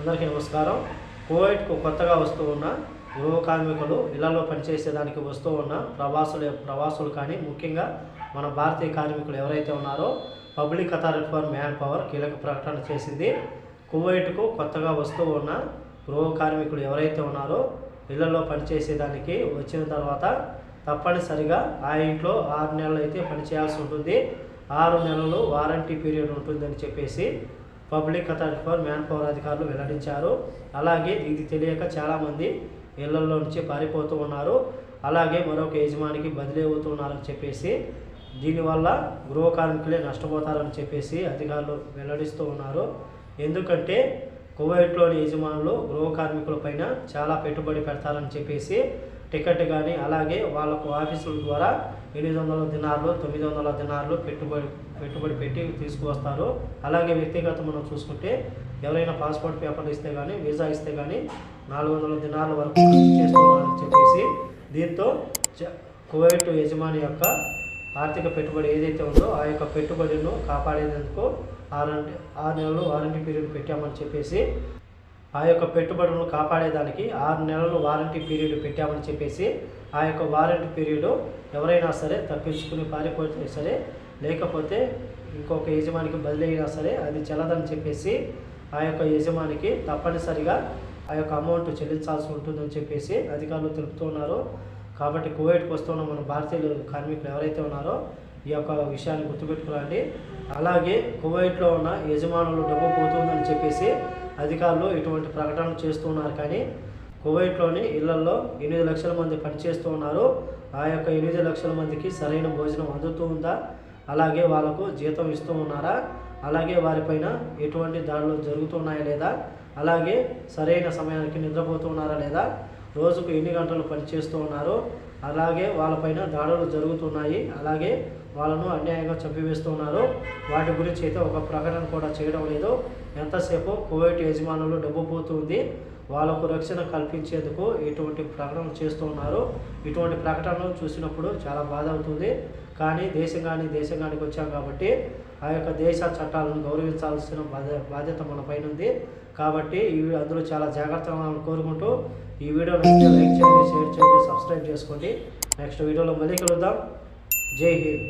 అందరికీ నమస్కారం. కువైట్కు కొత్తగా వస్తూ ఉన్న గృహ కార్మికులు ఇళ్లలో పనిచేసేదానికి వస్తూ ఉన్న ప్రవాసులు కానీ ముఖ్యంగా మన భారతీయ కార్మికులు ఎవరైతే ఉన్నారో public authority for man power కీలక ప్రకటన చేసింది. కువైట్కు కొత్తగా వస్తూ ఉన్న గృహ కార్మికులు ఎవరైతే ఉన్నారో ఇళ్లలో పనిచేసేదానికి వచ్చిన తర్వాత తప్పనిసరిగా ఆ ఇంట్లో 6 నెలలు అయితే పనిచేయాల్సి ఉంటుంది. 6 నెలలు వారంటీ పీరియడ్ ఉంటుందని చెప్పేసి public authority for man power అధికారులు వెల్లడించారు. అలాగే ఇది తెలియక చాలామంది ఇళ్లలో నుంచి పారిపోతూ ఉన్నారు. అలాగే మరొక యజమానికి బదిలీ అవుతున్నారని చెప్పేసి దీనివల్ల గృహ కార్మికులే నష్టపోతారని చెప్పేసి అధికారులు వెల్లడిస్తూ ఉన్నారు. ఎందుకంటే కువైట్లోని యజమానులు గృహ కార్మికుల పైన చాలా పెట్టుబడి పెడతారని చెప్పేసి టికెట్ కానీ అలాగే వాళ్ళకు ఆఫీసుల ద్వారా 800 దినార్లు 900 దినార్లు పెట్టుబడి పెట్టి తీసుకువస్తారు. అలాగే వ్యక్తిగత మనం చూసుకుంటే ఎవరైనా పాస్పోర్ట్ పేపర్లు ఇస్తే కానీ వీసా ఇస్తే కానీ 400 దినార్ల వరకు చేస్తున్నారని చెప్పేసి దీంతో కువైట్ యజమాని యొక్క ఆర్థిక పెట్టుబడి ఏదైతే ఉందో ఆ యొక్క పెట్టుబడిను కాపాడేందుకు 6 నెలలు వారంటీ పీరియడ్ పెట్టామని చెప్పేసి ఆ యొక్క పెట్టుబడులను కాపాడేదానికి 6 నెలలు వారంటీ పీరియడ్ పెట్టామని చెప్పేసి ఆ యొక్క వారంటీ పీరియడ్ ఎవరైనా సరే తప్పించుకుని పారిపోతే సరే లేకపోతే ఇంకొక యజమానికి బదిలీ అయినా సరే అది చెల్లదని చెప్పేసి ఆ యొక్క యజమానికి తప్పనిసరిగా ఆ యొక్క అమౌంట్ చెల్లించాల్సి ఉంటుందని చెప్పేసి అధికారులు తెలుపుతున్నారు. కాబట్టి కువైట్కి వస్తున్న మన భారతీయులు కార్మికులు ఎవరైతే ఉన్నారో ఈ యొక్క విషయాన్ని గుర్తుపెట్టుకోండి. అలాగే కువైట్లో ఉన్న యజమానులు డబ్బు పోతుందని చెప్పేసి అధికారులు ఇటువంటి ప్రకటనలు చేస్తున్నారు. కానీ కువైట్లోని ఇళ్లలో 8 లక్షల మంది పనిచేస్తూ ఉన్నారు. ఆ యొక్క 8 లక్షల మందికి సరైన భోజనం అందుతూ ఉందా, అలాగే వాళ్ళకు జీతం ఇస్తూ ఉన్నారా, అలాగే వారిపైన ఎటువంటి దాడులు జరుగుతున్నాయా లేదా, అలాగే సరైన సమయానికి నిద్రపోతున్నారా లేదా, రోజుకు ఎన్ని గంటలు పనిచేస్తూ ఉన్నారు, అలాగే వాళ్ళపైన దాడులు జరుగుతున్నాయి, అలాగే వాళ్ళను అన్యాయంగా చంపివేస్తున్నారు. వాటి గురించి అయితే ఒక ప్రకటన కూడా చేయడం లేదు. ఎంతసేపు కువైట్ యజమానులు డబ్బు పోతుంది వాళ్ళకు రక్షణ కల్పించేందుకు ఇటువంటి ప్రకటనలు చేస్తూ ఉన్నారు. ఇటువంటి ప్రకటనలు చూసినప్పుడు చాలా బాధ అవుతుంది. కానీ దేశంగానికి వచ్చాం కాబట్టి ఆ యొక్క దేశ చట్టాలను గౌరవించాల్సిన బాధ్యత మన పైన ఉంది. కాబట్టి అందులో చాలా జాగ్రత్తగా కోరుకుంటూ ఈ వీడియో నచ్చితే లైక్ చేయండి, షేర్ చేయండి, సబ్స్క్రైబ్ చేసుకోండి. నెక్స్ట్ వీడియోలో మళ్ళీ కలుద్దాం. జై హింద్.